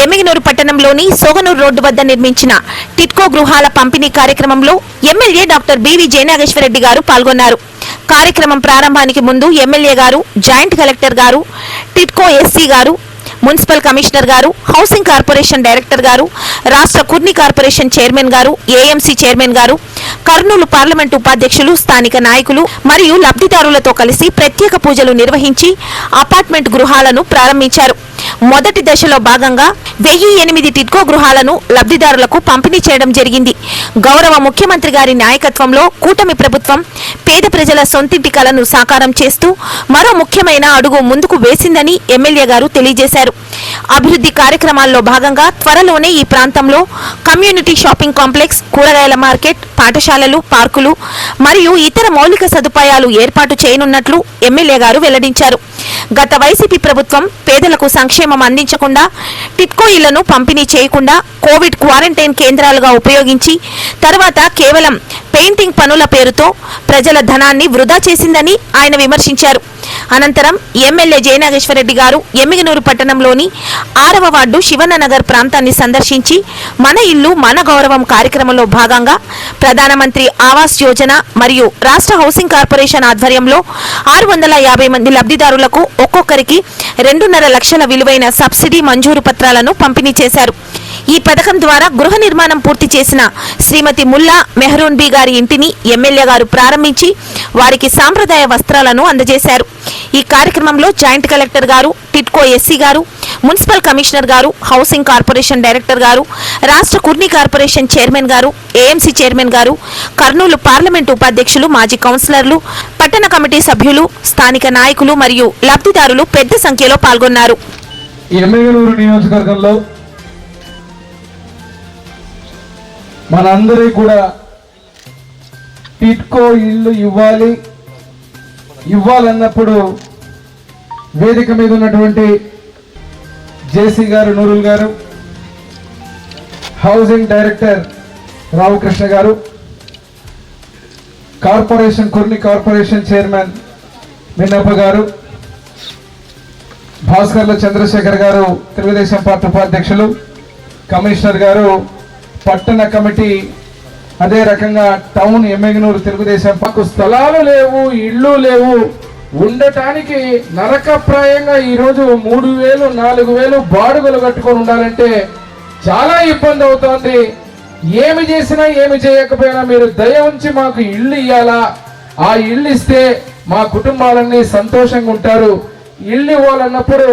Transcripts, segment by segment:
ఎమ్మిగనూరు పట్టణంలోని సోగనూరు రోడ్డు వద్ద నిర్మించిన టిట్కో గృహాల పంపిణీ కార్యక్రమంలో ఎమ్మెల్యే డాక్టర్ బివి జయనాగేశ్వరరెడ్డి గారు పాల్గొన్నారు. కార్యక్రమం ప్రారంభానికి ముందు ఎమ్మెల్యే గారు, జాయింట్ కలెక్టర్ గారు, టిట్కో ఎస్సీ గారు, మున్సిపల్ కమిషనర్ గారు, హౌసింగ్ కార్పొరేషన్ డైరెక్టర్ గారు, రాష్ట్ర కుర్ని కార్పొరేషన్ చైర్మన్ గారు, ఏఎంసీ చైర్మన్ గారు, కర్నూలు పార్లమెంటు ఉపాధ్యక్షులు, స్థానిక నాయకులు మరియు లబ్ధిదారులతో కలిసి ప్రత్యేక పూజలు నిర్వహించి అపార్ట్మెంట్ గృహాలను ప్రారంభించారు. మొదటి దశలో భాగంగా 1008 టిట్కో గృహాలను లబ్ధిదారులకు పంపిణీ చేయడం జరిగింది. గౌరవ ముఖ్యమంత్రి గారి నాయకత్వంలో కూటమి ప్రభుత్వం పేద ప్రజల సొంతింటి కలను సాకారం చేస్తూ మరో ముఖ్యమైన అడుగు ముందుకు వేసిందని ఎమ్మెల్యే గారు తెలియజేశారు. అభివృద్ధి కార్యక్రమాల్లో భాగంగా త్వరలోనే ఈ ప్రాంతంలో కమ్యూనిటీ షాపింగ్ కాంప్లెక్స్, కూరగాయల మార్కెట్, పాఠశాలలు, పార్కులు మరియు ఇతర మౌలిక సదుపాయాలు ఏర్పాటు చేయనున్నట్లు ఎమ్మెల్యే గారు వెల్లడించారు. గత వైసీపీ ప్రభుత్వం పేదలకు సంక్షేమం అందించకుండా టిట్కో ఇళ్లను పంపిణీ చేయకుండా కోవిడ్ క్వారంటైన్ కేంద్రాలుగా ఉపయోగించి తర్వాత కేవలం పెయింటింగ్ పనుల పేరుతో ప్రజల ధనాన్ని వృధా చేసిందని ఆయన విమర్శించారు. అనంతరం ఎమ్మెల్యే జయనాగేశ్వరరెడ్డి గారు ఎమ్మిగనూరు పట్టణంలోని 6వ వార్డు శివన్ననగర్ ప్రాంతాన్ని సందర్శించి మన ఇల్లు మన గౌరవం కార్యక్రమంలో భాగంగా ప్రధానమంత్రి ఆవాస్ యోజన మరియు రాష్ట్ర హౌసింగ్ కార్పొరేషన్ ఆధ్వర్యంలో 650 మంది లబ్ధిదారులకు ఒక్కొక్కరికి 2.5 లక్షల విలువైన సబ్సిడీ మంజూరు పత్రాలను పంపిణీ చేశారు. ఈ పథకం ద్వారా గృహ నిర్మాణం పూర్తి చేసిన శ్రీమతి ముల్లా మెహరూన్ బీ గారి ఇంటిని ఎమ్మెల్యే గారు ప్రారంభించి వారికి సాంప్రదాయ వస్త్రాలను అందజేశారు. ఈ కార్యక్రమంలో జాయింట్ కలెక్టర్ గారు, టిట్కో ఎస్సీ గారు, మున్సిపల్ కమిషనర్ గారు, హౌసింగ్ కార్పొరేషన్ డైరెక్టర్ గారు, రాష్ట్ర కుర్ని కార్పొరేషన్ చైర్మన్ గారు, ఏఎంసీ చైర్మన్ గారు, కర్నూలు పార్లమెంటు ఉపాధ్యక్షులు, మాజీ కౌన్సిలర్లు, పట్టణ కమిటీ సభ్యులు, స్థానిక నాయకులు మరియు లబ్ధిదారులు పెద్ద సంఖ్యలో పాల్గొన్నారు. ఎమ్మిగనూరు నియోజకవర్గంలో మనందరికీ కూడా టిట్కో ఇల్లు ఇవ్వాలన్నప్పుడు వేదిక మీద ఉన్నటువంటి జేసీ గారు, నూరుల్ గారు, హౌసింగ్ డైరెక్టర్ రామకృష్ణ గారు, కార్పొరేషన్ కుర్ని కార్పొరేషన్ చైర్మన్ మిన్నప్ప గారు, భాస్కర్ల చంద్రశేఖర్ గారు, తెలుగుదేశం పార్టీ ఉపాధ్యక్షులు, కమిషనర్ గారు, పట్టణ కమిటీ, అదే రకంగా టౌన్ ఎమ్మిగనూరు తెలుగుదేశం పక్క స్థలాలు లేవు, ఇళ్ళు లేవు, ఉండటానికి నరకప్రాయంగా ఈరోజు 3,000 4,000 బాడుగలు కట్టుకొని ఉండాలంటే చాలా ఇబ్బంది అవుతోంది. ఏమి చేసినా ఏమి చేయకపోయినా మీరు దయ ఉంచి మాకు ఇళ్ళు ఇవ్వాలా, ఆ ఇళ్ళు ఇస్తే మా కుటుంబాలన్నీ సంతోషంగా ఉంటారు. ఇళ్ళు ఇవ్వాలన్నప్పుడు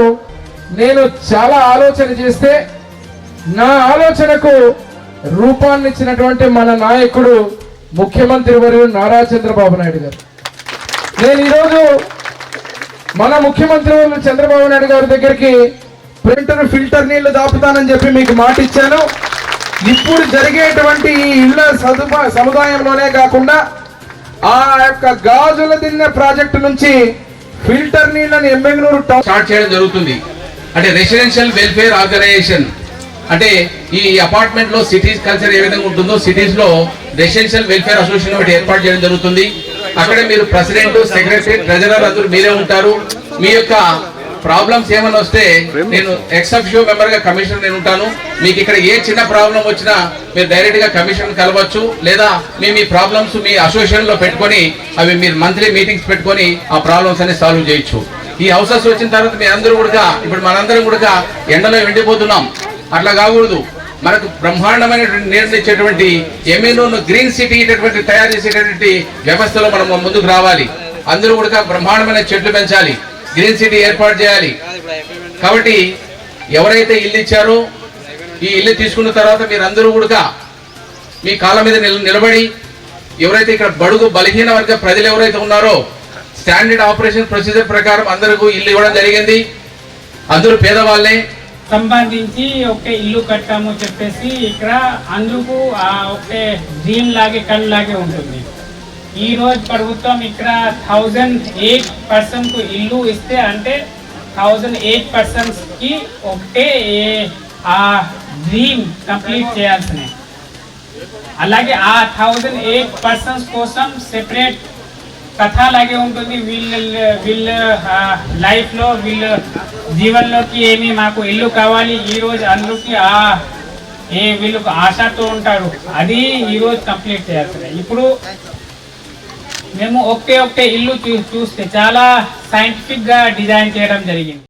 నేను చాలా ఆలోచన చేస్తే నా ఆలోచనకు రూపాన్ని ఇచ్చినటువంటి మన నాయకుడు ముఖ్యమంత్రి వర్యులు నారా చంద్రబాబు నాయుడు గారు. నేను ఈరోజు మన ముఖ్యమంత్రి వర్యులు చంద్రబాబు నాయుడు గారి దగ్గరికి ప్రింటర్ ఫిల్టర్ నీళ్లు దాపుతానని చెప్పి మీకు మాట ఇచ్చాను. ఇప్పుడు జరిగేటువంటి ఈ ఇళ్ల సముదాయంలోనే కాకుండా ఆ యొక్క గాజుల దిన్నె ప్రాజెక్టు నుంచి ఫిల్టర్ నీళ్లను ఎమ్మిగనూరు స్టార్ట్ చేయడం జరుగుతుంది. అంటే రెసిడెన్షియల్ వెల్ఫేర్ ఆర్గనైజేషన్ అంటే ఈ అపార్ట్మెంట్ లో సిటీస్ కల్చర్ ఏ విధంగా ఉంటుందో సిటీస్ లో రెసిడెన్షియల్ వెల్ఫేర్ అసోసియేషన్ ఒకటి ఏర్పాటు చేయడం జరుగుతుంది. అక్కడ మీరు ప్రెసిడెంట్, సెక్రటరీ, ట్రెజరర్ అందరూ మీరే ఉంటారు. మీ యొక్క ప్రాబ్లమ్స్ ఏమైనా వస్తే నేను ఎక్స్ అఫిషియో మెంబర్ గా కమిషనర్ నేను ఉంటాను. మీకు ఇక్కడ ఏ చిన్న ప్రాబ్లం వచ్చినా మీరు డైరెక్ట్ గా కమిషన్ కలవచ్చు, లేదా మీ ప్రాబ్లమ్స్ మీ అసోసియేషన్ లో పెట్టుకొని అవి మీరు మంత్లీ మీటింగ్స్ పెట్టుకొని ఆ ప్రాబ్లమ్స్ అన్ని సాల్వ్ చేయొచ్చు. ఈ హౌసెస్ వచ్చిన తర్వాత మీ అందరూ కూడా ఇప్పుడు మనందరం కూడా ఎండలో ఎండిపోతున్నాం. అట్లా కాకూడదు. మనకు బ్రహ్మాండమైన నిర్ణయించేటువంటి ఎమ్మిగనూరు గ్రీన్ సిటీ తయారు చేసేటటువంటి వ్యవస్థలో మనం ముందుకు రావాలి. అందరూ కూడా బ్రహ్మాండమైన చెట్లు పెంచాలి, గ్రీన్ సిటీ ఏర్పాటు చేయాలి. కాబట్టి ఎవరైతే ఇల్లు ఇచ్చారో ఈ ఇల్లు తీసుకున్న తర్వాత మీరు అందరూ కూడా మీ కాళ్ళ మీద నిలబడి ఎవరైతే ఇక్కడ బడుగు బలహీన వర్గ ప్రజలు ఎవరైతే ఉన్నారో స్టాండర్డ్ ఆపరేషన్ ప్రొసీజర్ ప్రకారం అందరికీ ఇల్లు ఇవ్వడం జరిగింది. అందరూ పేదవాళ్ళే సంబంధించి ఒక ఇల్లు కట్టాము చెప్పేసి ఇక్కడ అందుకు ఒక డ్రీమ్ లాగే కళ్ళు లాగే ఉంటుంది. ఈ రోజు ప్రభుత్వం ఇక్కడ 1008 పర్సన్స్ కు ఇల్లు ఇస్తే అంటే 1008 పర్సన్స్ కి ఒకటే ఆ డ్రీమ్ కంప్లీట్ చేయాల్సినవి. అలాగే ఆ 1008 పర్సన్స్ కోసం సెపరేట్ కథ లాగే ఉంటుంది. వీళ్ళ లైఫ్లో వీళ్ళ జీవనంలోకి ఏమి మాకు ఇల్లు కావాలి, ఈరోజు అందరికి వీళ్ళకు ఆశతో ఉంటారు, అది ఈరోజు కంప్లీట్ చేయాల్సిందే. ఇప్పుడు మేము ఒకే ఇల్లు చూస్తే చాలా సైంటిఫిక్గా డిజైన్ చేయడం జరిగింది.